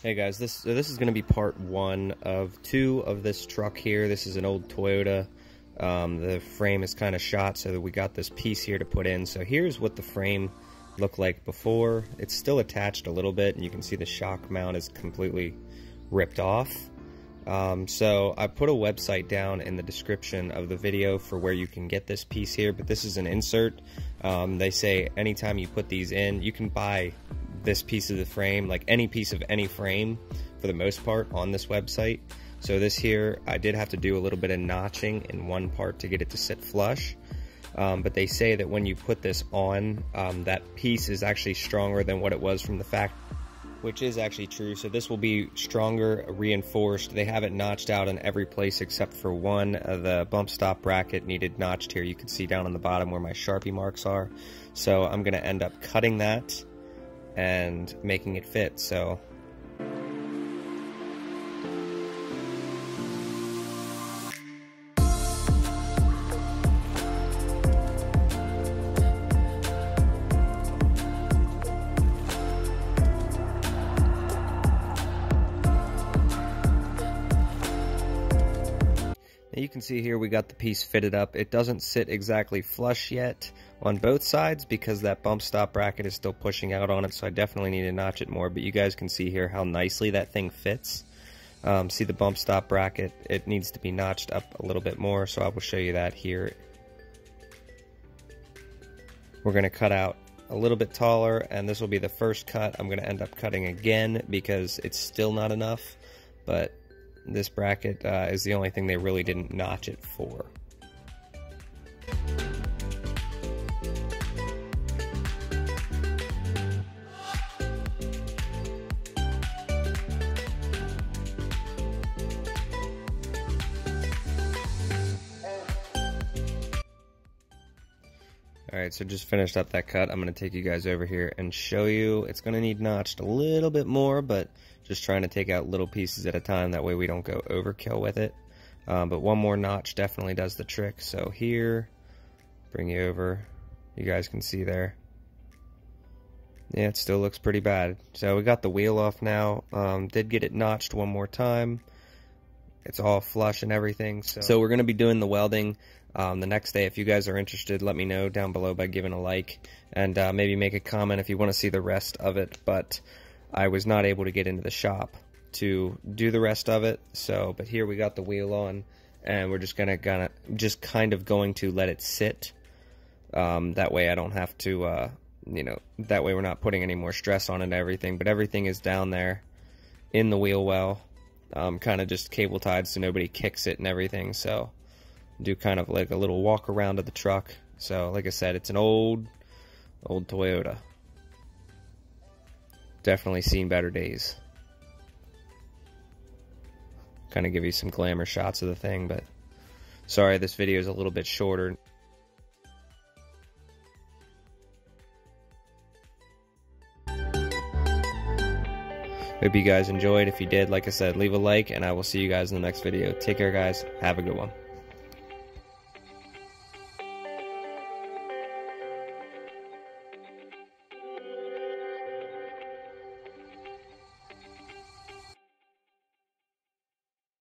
Hey guys, this is going to be part 1 of 2 of this truck here. This is an old Toyota. The frame is kind of shot, so that we got this piece here to put in. So here's what the frame looked like before. It's still attached a little bit, and you can see the shock mount is completely ripped off. So I put a website down in the description of the video for where you can get this piece here, but this is an insert. They say anytime you put these in, you can buy this piece of the frame, like any piece of any frame for the most part, on this website. So this here, I did have to do a little bit of notching in one part to get it to sit flush, but they say that when you put this on, that piece is actually stronger than what it was from the factory, which is actually true. So this will be stronger, reinforced. They have it notched out in every place except for one. The bump stop bracket needed notched here. You can see down on the bottom where my Sharpie marks are. So I'm gonna end up cutting that and making it fit. So you can see here we got the piece fitted up. It doesn't sit exactly flush yet on both sides because that bump stop bracket is still pushing out on it, so I definitely need to notch it more, but you guys can see here how nicely that thing fits. See the bump stop bracket, it needs to be notched up a little bit more, so I will show you that here. We're going to cut out a little bit taller, and this will be the first cut. I'm going to end up cutting again because it's still not enough, but this bracket is the only thing they really didn't notch it for. Alright, so just finished up that cut. I'm going to take you guys over here and show you. It's going to need notched a little bit more, but just trying to take out little pieces at a time. That way we don't go overkill with it. But one more notch definitely does the trick. So here, bring you over. You guys can see there. Yeah, it still looks pretty bad. So we got the wheel off now. Did get it notched one more time. It's all flush and everything. So we're going to be doing the welding the next day. If you guys are interested, let me know down below by giving a like, and maybe make a comment if you want to see the rest of it. But I was not able to get into the shop to do the rest of it. But here we got the wheel on, and we're just gonna kind of going to let it sit. That way I don't have to, that way we're not putting any more stress on it and everything. But everything is down there in the wheel well, kind of just cable tied so nobody kicks it and everything. So do kind of like a little walk around of the truck. So like I said, it's an old Toyota. Definitely seen better days. Kind of give you some glamour shots of the thing, but sorry this video is a little bit shorter. Hope you guys enjoyed. If you did, like I said, leave a like, and I will see you guys in the next video. Take care, guys. Have a good one.